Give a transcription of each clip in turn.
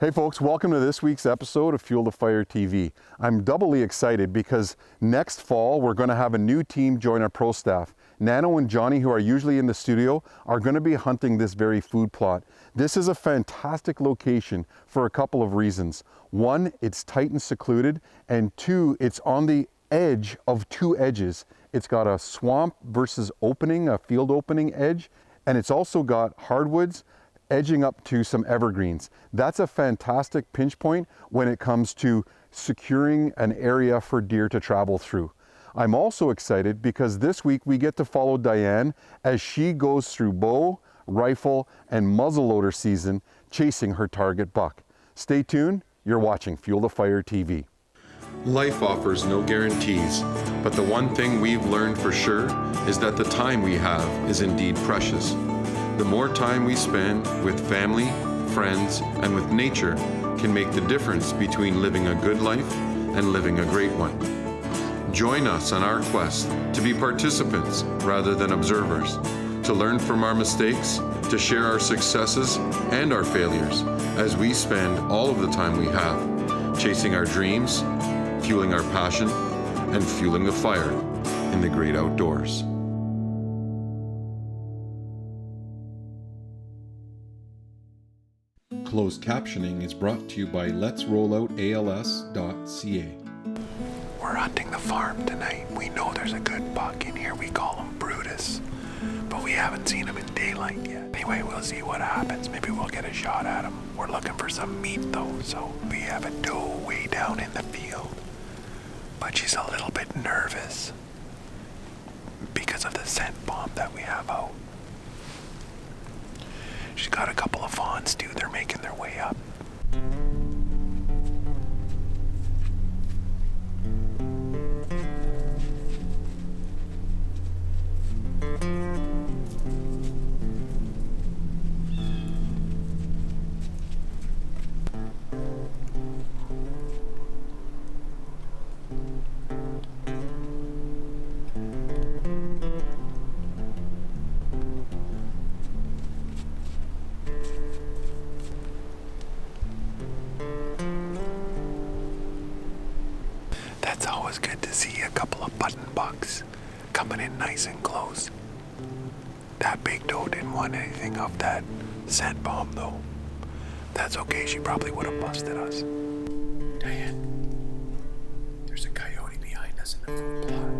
Hey folks, welcome to this week's episode of Fuel the Fire TV. I'm doubly excited because next fall we're going to have a new team join our pro staff. Nano and Johnny, who are usually in the studio, are going to be hunting this very food plot. This is a fantastic location for a couple of reasons. One, it's tight and secluded, and two, it's on the edge of two edges. It's got a swamp versus opening, a field opening edge, and it's also got hardwoods edging up to some evergreens. That's a fantastic pinch point when it comes to securing an area for deer to travel through. I'm also excited because this week we get to follow Dianne as she goes through bow, rifle, and muzzleloader season chasing her target buck. Stay tuned, you're watching Fuel the Fire TV. Life offers no guarantees, but the one thing we've learned for sure is that the time we have is indeed precious. The more time we spend with family, friends, and with nature can make the difference between living a good life and living a great one. Join us on our quest to be participants rather than observers, to learn from our mistakes, to share our successes and our failures as we spend all of the time we have chasing our dreams, fueling our passion, and fueling the fire in the great outdoors. Closed captioning is brought to you by letsrolloutals.ca. We're hunting the farm tonight. We know there's a good buck in here. We call him Brutus, but we haven't seen him in daylight yet. Anyway, we'll see what happens. Maybe we'll get a shot at him. We're looking for some meat though, so we have a doe way down in the field. But she's a little bit nervous because of the scent bomb that we have out. She's got a couple of fawns too. They're making their way up. It's always good to see a couple of button bucks coming in nice and close. That big doe didn't want anything of that scent bomb though. That's okay, she probably would have busted us. Dianne, there's a coyote behind us in the food plot.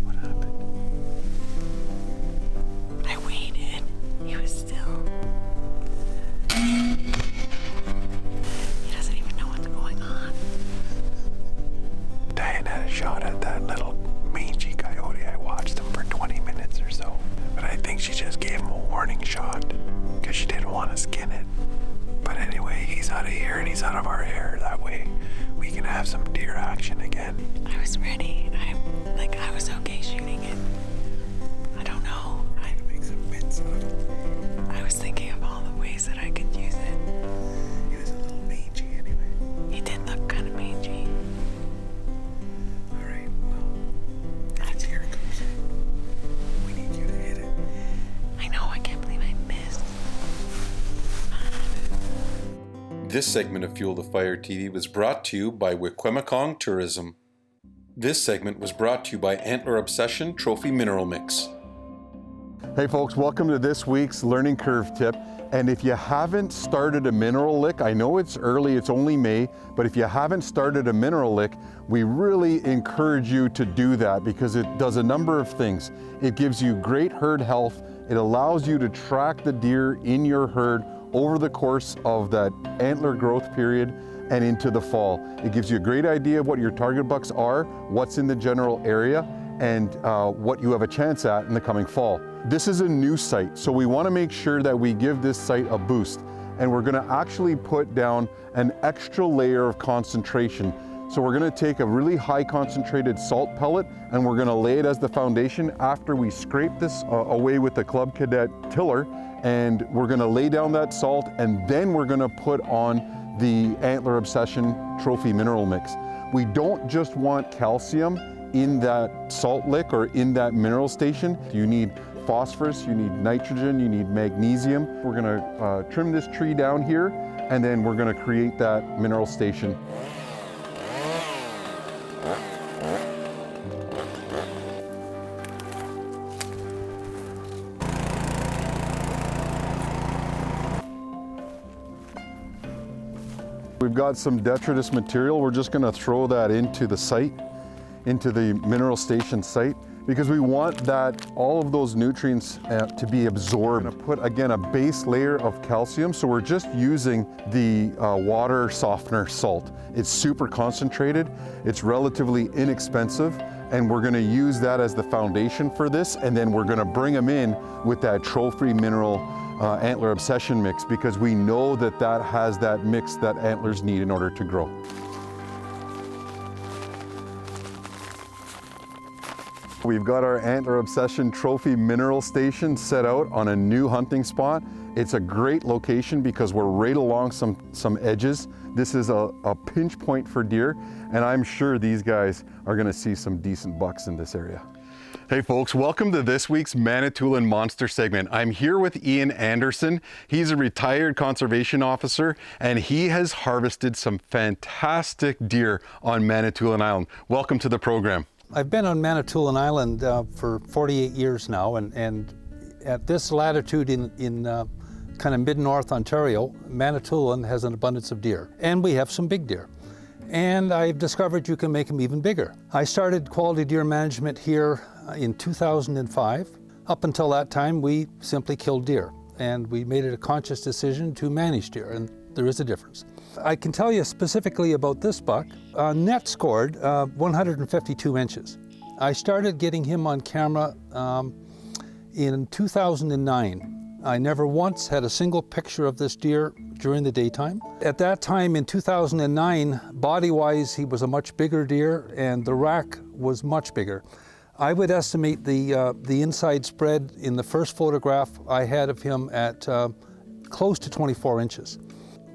What happened? I waited. He was still. He doesn't even know what's going on. Dianne had a shot at that little mangy coyote. I watched him for 20 minutes or so. But I think she just gave him a warning shot because she didn't want to skin it. But anyway, he's out of here and he's out of our hair. That way we can have some deer action again. I was ready. I was okay shooting it. I don't know. I Make some bits out of him. was thinking of all the ways that I could use it. He was a little mangy anyway. He did look kind of mangy. Alright, well, here it comes. We need you to hit it. I know, I can't believe I missed. This segment of Fuel the Fire TV was brought to you by Wikwemekong Tourism. This segment was brought to you by Antler Obsession Trophy Mineral Mix. Hey folks, welcome to this week's Learning Curve tip. And if you haven't started a mineral lick, I know it's early, it's only May, but if you haven't started a mineral lick, we really encourage you to do that because it does a number of things. It gives you great herd health. It allows you to track the deer in your herd over the course of that antler growth period and into the fall. It gives you a great idea of what your target bucks are, what's in the general area, and what you have a chance at in the coming fall. This is a new site, so we want to make sure that we give this site a boost, and we're going to actually put down an extra layer of concentration. So we're going to take a really high concentrated salt pellet and we're going to lay it as the foundation after we scrape this away with the Club Cadet tiller, and we're going to lay down that salt, and then we're going to put on the Antler Obsession Trophy Mineral Mix. We don't just want calcium in that salt lick or in that mineral station. You need phosphorus, you need nitrogen, you need magnesium. We're gonna trim this tree down here, and then we're gonna create that mineral station. We've got some detritus material. We're just gonna throw that into the site, into the mineral station site, because we want that, all of those nutrients to be absorbed. We're gonna put, again, a base layer of calcium, so we're just using the water softener salt. It's super concentrated, it's relatively inexpensive, and we're gonna use that as the foundation for this, and then we're gonna bring them in with that trophy mineral Antler Obsession mix, because we know that that has that mix that antlers need in order to grow. We've got our Antler Obsession Trophy Mineral Station set out on a new hunting spot. It's a great location because we're right along some edges. This is a pinch point for deer, and I'm sure these guys are gonna see some decent bucks in this area. Hey folks, welcome to this week's Manitoulin Monster segment. I'm here with Ian Anderson. He's a retired conservation officer, and he has harvested some fantastic deer on Manitoulin Island. Welcome to the program. I've been on Manitoulin Island for 48 years now, and at this latitude in kind of mid-north Ontario, Manitoulin has an abundance of deer, and we have some big deer. And I've discovered you can make them even bigger. I started quality deer management here in 2005. Up until that time, we simply killed deer, and we made it a conscious decision to manage deer, and there is a difference. I can tell you specifically about this buck. Net scored 152 inches. I started getting him on camera in 2009. I never once had a single picture of this deer during the daytime. At that time in 2009, body-wise, he was a much bigger deer, and the rack was much bigger. I would estimate the inside spread in the first photograph I had of him at close to 24 inches.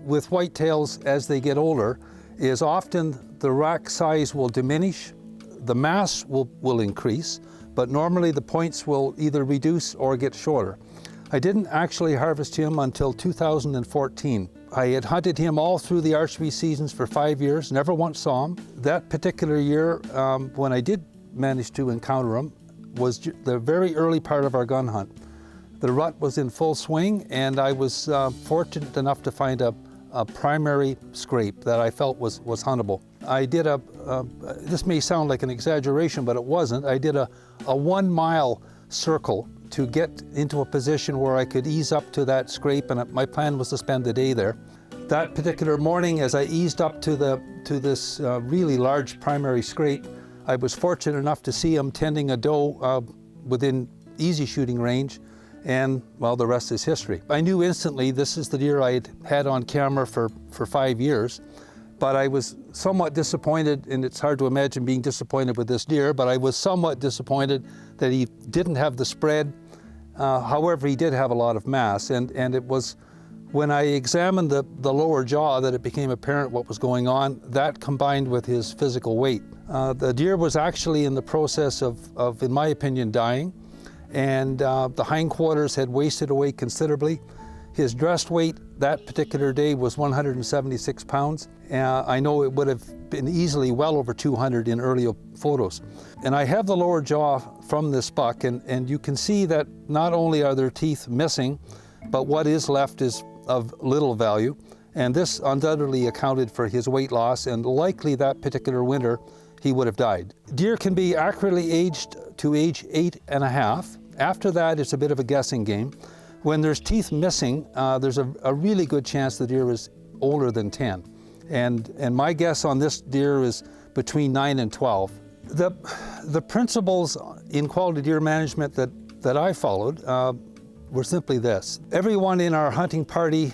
With whitetails, as they get older, is often the rack size will diminish, the mass will increase, but normally the points will either reduce or get shorter. I didn't actually harvest him until 2014. I had hunted him all through the archery seasons for 5 years, never once saw him. That particular year, when I did manage to encounter him, was the very early part of our gun hunt. The rut was in full swing, and I was fortunate enough to find a primary scrape that I felt was huntable. I did this may sound like an exaggeration, but it wasn't. I did a 1 mile circle to get into a position where I could ease up to that scrape, and my plan was to spend the day there. That particular morning, as I eased up to this really large primary scrape, I was fortunate enough to see him tending a doe within easy shooting range, and well, the rest is history. I knew instantly this is the deer I had on camera for 5 years, but I was somewhat disappointed, and it's hard to imagine being disappointed with this deer, but I was somewhat disappointed that he didn't have the spread. However, he did have a lot of mass, and it was when I examined the lower jaw that it became apparent what was going on. That combined with his physical weight. The deer was actually in the process of, in my opinion, dying, and the hindquarters had wasted away considerably. His dressed weight that particular day was 176 pounds. I know it would have been easily well over 200 in earlier photos. And I have the lower jaw from this buck, and you can see that not only are their teeth missing, but what is left is of little value. And this undoubtedly accounted for his weight loss, and likely that particular winter he would have died. Deer can be accurately aged to age 8.5. After that, it's a bit of a guessing game. When there's teeth missing, there's a really good chance the deer is older than 10. And my guess on this deer is between 9 and 12. The principles in quality deer management that I followed were simply this. Everyone in our hunting party,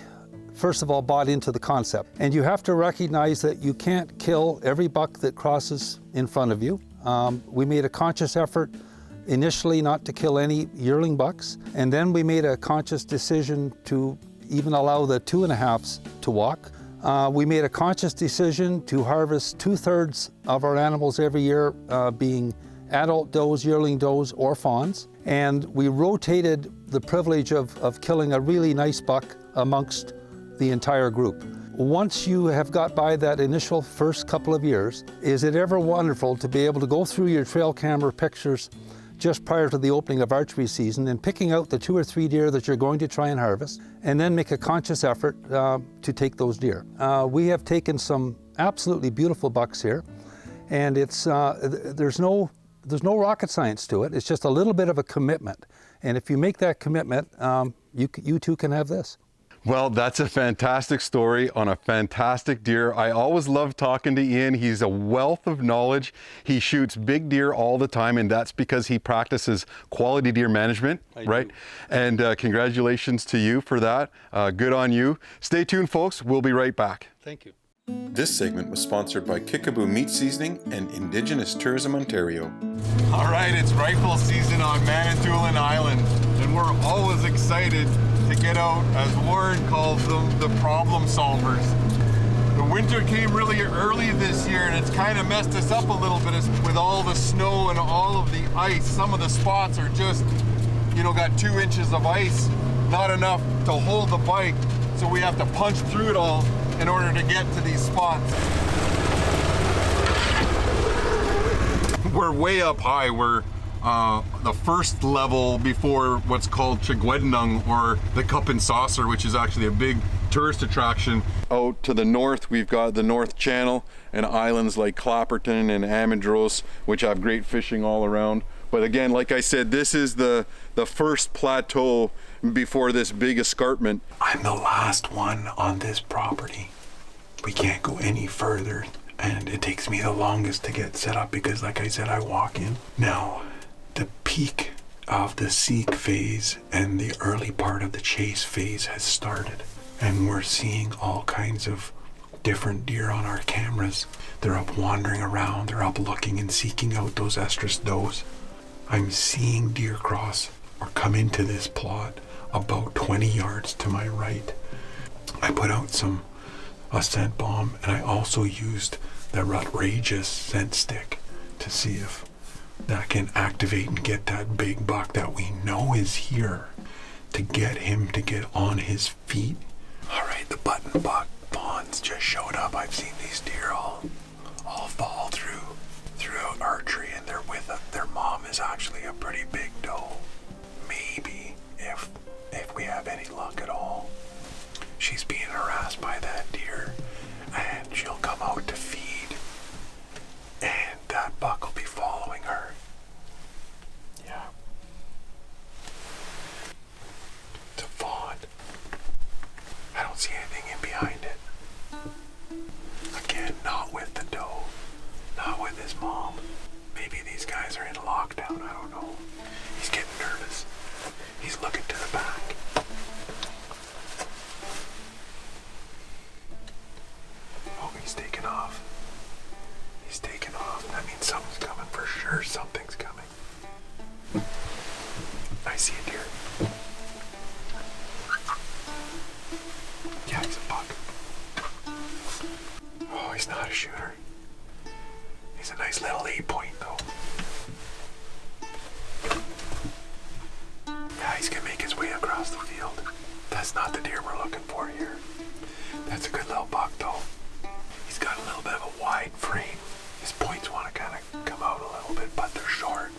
first of all, bought into the concept. And you have to recognize that you can't kill every buck that crosses in front of you. We made a conscious effort initially not to kill any yearling bucks, and then we made a conscious decision to even allow the 2.5s to walk. We made a conscious decision to harvest 2/3 of our animals every year, being adult does, yearling does, or fawns. And we rotated the privilege of killing a really nice buck amongst the entire group. Once you have got by that initial first couple of years, is it ever wonderful to be able to go through your trail camera pictures just prior to the opening of archery season and picking out the 2 or 3 deer that you're going to try and harvest, and then make a conscious effort to take those deer. We have taken some absolutely beautiful bucks here, and it's there's no rocket science to it. It's just a little bit of a commitment, and if you make that commitment, you too can have this. Well, that's a fantastic story on a fantastic deer. I always love talking to Ian. He's a wealth of knowledge. He shoots big deer all the time, and that's because he practices quality deer management, right? And congratulations to you for that. Good on you. Stay tuned, folks. We'll be right back. Thank you. This segment was sponsored by Kickaboo Meat Seasoning and Indigenous Tourism Ontario. All right, it's rifle season on Manitoulin Island, and we're always excited to get out, as Warren calls them, the problem solvers. The winter came really early this year, and it's kind of messed us up a little bit with all the snow and all of the ice. Some of the spots are just, got 2 inches of ice, not enough to hold the bike, so we have to punch through it all in order to get to these spots. We're way up high. We're the first level before what's called Chigwednung, or the Cup and Saucer, which is actually a big tourist attraction. Out to the north, we've got the North Channel and islands like Clapperton and Amandros, which have great fishing all around. But again, like I said, this is the first plateau before this big escarpment. I'm the last one on this property. We can't go any further, and it takes me the longest to get set up because, like I said, I walk in. Now, the peak of the seek phase and the early part of the chase phase has started, and we're seeing all kinds of different deer on our cameras. They're up wandering around, they're up looking and seeking out those estrus does. I'm seeing deer cross or come into this plot about 20 yards to my right. I put out a scent bomb, and I also used the outrageous scent stick to see if that can activate and get that big buck that we know is here, to get him to get on his feet. All right, the button buck fawns just showed up. I've seen these deer all fall throughout archery, and they're with their mom is actually a pretty big doe. Maybe if we have any luck at all, she's being harassed by that deer, and she'll come out to feed, and that buck will be following her. Yeah. It's a fawn. I don't see anything in behind it. Again, not with the doe, not with his mom. Maybe these guys are in lockdown, I don't know. He's getting nervous. He's looking to the back. Oh, he's taking off. He's taking off. That means something's coming for sure. Something's coming. I see a deer. Yeah, he's a buck. Oh, he's not a shooter. He's a nice little 8-point though. Yeah, he's gonna make his way across the field. That's that's not the deer we're looking for here. That's a good little buck though. He's got a little bit of a wide frame. His points want to kind of come out a little bit, but they're short,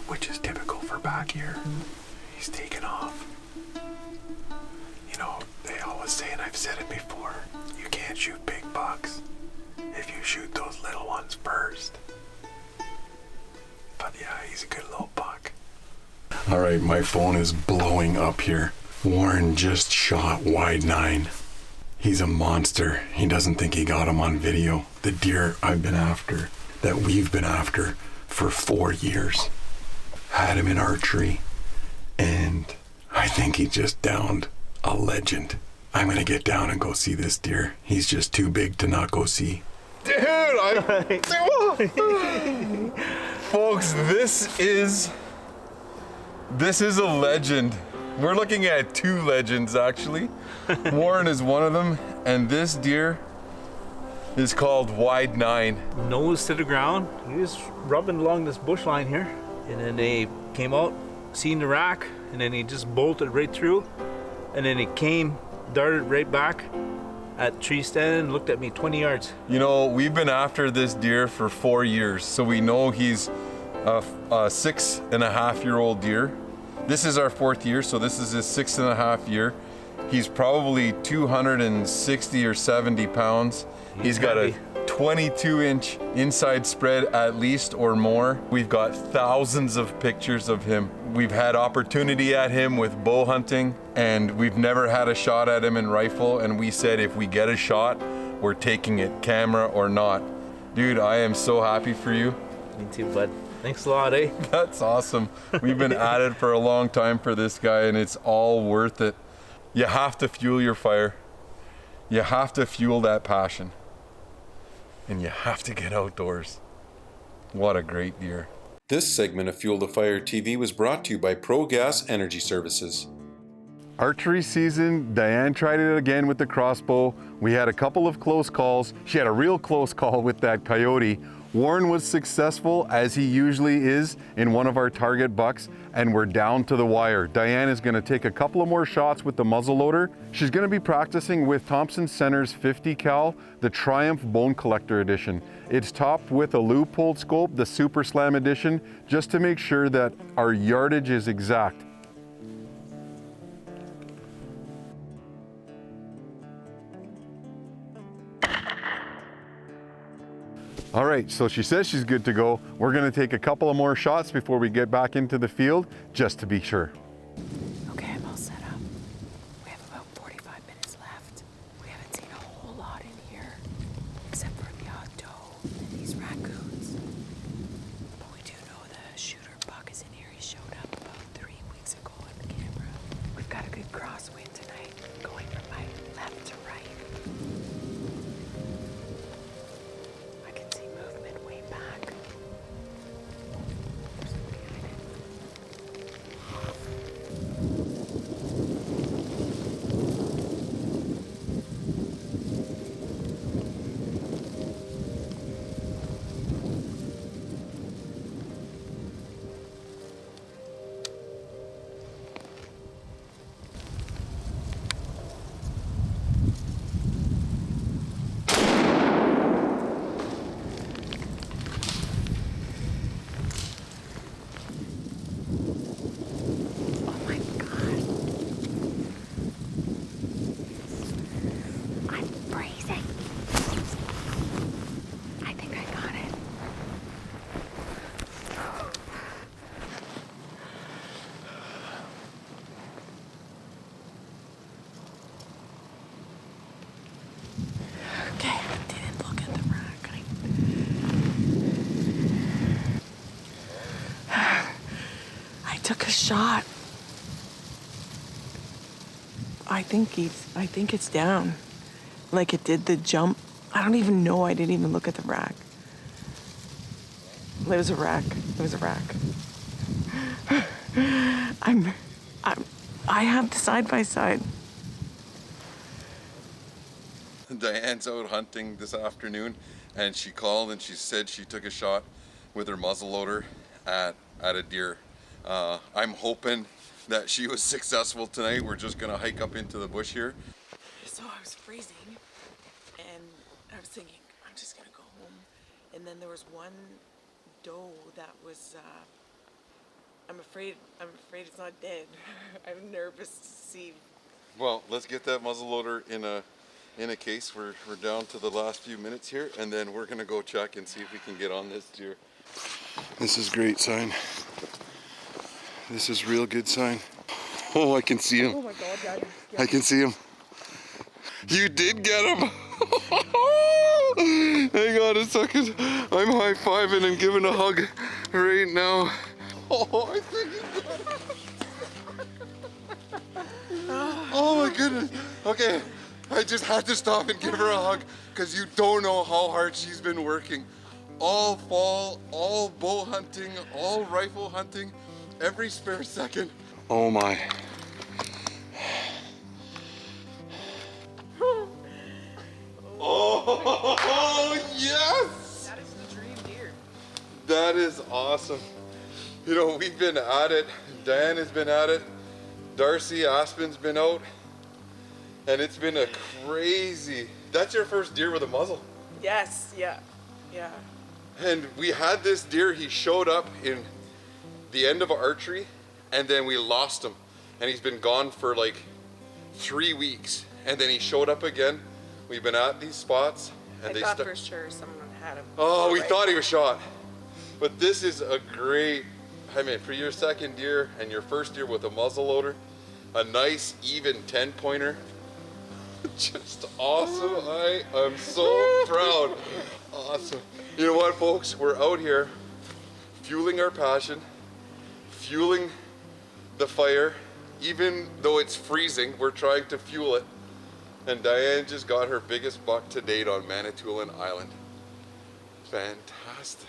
which is typical for back here. He's taken off. You know, they always say, and I've said it before, you can't shoot big bucks if you shoot those little ones first. But yeah, he's a good little buck. All right, my phone is blowing up here. Warren just shot wide 9. He's a monster. He doesn't think he got him on video. The deer I've been after, that we've been after for 4 years. Had him in archery, and I think he just downed a legend. I'm gonna get down and go see this deer. He's just too big to not go see. Dude, folks, this is a legend. We're looking at 2 legends actually. Warren is one of them, and this deer is called Wide 9. Nose to the ground. He was rubbing along this bush line here, and then they came out, seen the rack, and then he just bolted right through, and then he came, darted right back at the tree stand and looked at me 20 yards. You know, we've been after this deer for 4 years, so we know he's a 6.5-year-old deer. This is our 4th year, so this is his 6.5 year. He's probably 260 or 70 pounds. He's got a 22-inch inside spread at least or more. We've got thousands of pictures of him. We've had opportunity at him with bow hunting, and we've never had a shot at him in rifle, and we said if we get a shot, we're taking it, camera or not. Dude, I am so happy for you. Me too, bud. Thanks a lot, eh? That's awesome. We've been at it for a long time for this guy, and it's all worth it. You have to fuel your fire. You have to fuel that passion. And you have to get outdoors. What a great deer. This segment of Fuel the Fire TV was brought to you by ProGas Energy Services. Archery season, Dianne tried it again with the crossbow. We had a couple of close calls. She had a real close call with that coyote. Warren was successful, as he usually is, in one of our target bucks, and we're down to the wire. Dianne is gonna take a couple of more shots with the muzzleloader. She's gonna be practicing with Thompson Center's 50 cal, the Triumph Bone Collector Edition. It's topped with a Leupold scope, the Super Slam Edition, just to make sure that our yardage is exact. All right, so she says she's good to go. We're gonna take a couple of more shots before we get back into the field, just to be sure. Okay, I'm all set up. We have about 45 minutes left. We haven't seen a whole lot in here, except for the odd doe and these raccoons. But we do know the shooter buck is in here. He showed up about 3 weeks ago on the camera. We've got a good crosswind tonight, going from my left to right. I can see movement way back. There's somebody behind it. Oh my God. I'm freezing. I think I got it. Okay, I didn't look at the rack. I took a shot. I think it's down. Like it did the jump. I don't even know. I didn't even look at the rack. It was a rack. It was a rack. I have the side by side. Dianne's out hunting this afternoon, and she called and she said she took a shot with her muzzleloader at a deer. I'm hoping that she was successful tonight. We're just gonna hike up into the bush here. So I was freezing, and I was thinking, I'm just gonna go home. And then there was one doe that was, I'm afraid it's not dead. I'm nervous to see. Well, let's get that muzzleloader in a case. We're down to the last few minutes here, and then we're gonna go check and see if we can get on this deer. This is great sign. This is real good sign. Oh, I can see him. Oh my God, Daddy. I can see him. You did get him. Hang on a second. I'm high-fiving and giving a hug right now. Oh, I think he got him. Oh my goodness. Okay, I just had to stop and give her a hug because you don't know how hard she's been working. All fall, all bow hunting, all rifle hunting, every spare second. Oh my. Oh, yes! That is the dream deer. That is awesome. You know, we've been at it. Dianne has been at it. Darcy Aspen's been out. And it's been a crazy... That's your first deer with a muzzle. Yes, yeah. And we had this deer, he showed up in the end of archery, and then we lost him. And he's been gone for like 3 weeks. And then he showed up again. We've been at these spots, and I thought for sure someone had him. Oh, we thought he was shot. But this is a great, I mean, for your second deer and your first deer with a muzzleloader, a nice even 10-pointer. Just awesome. I am so proud. Awesome. You know what, folks? We're out here fueling our passion, fueling the fire. Even though it's freezing, we're trying to fuel it. And Dianne just got her biggest buck to date on Manitoulin Island. Fantastic.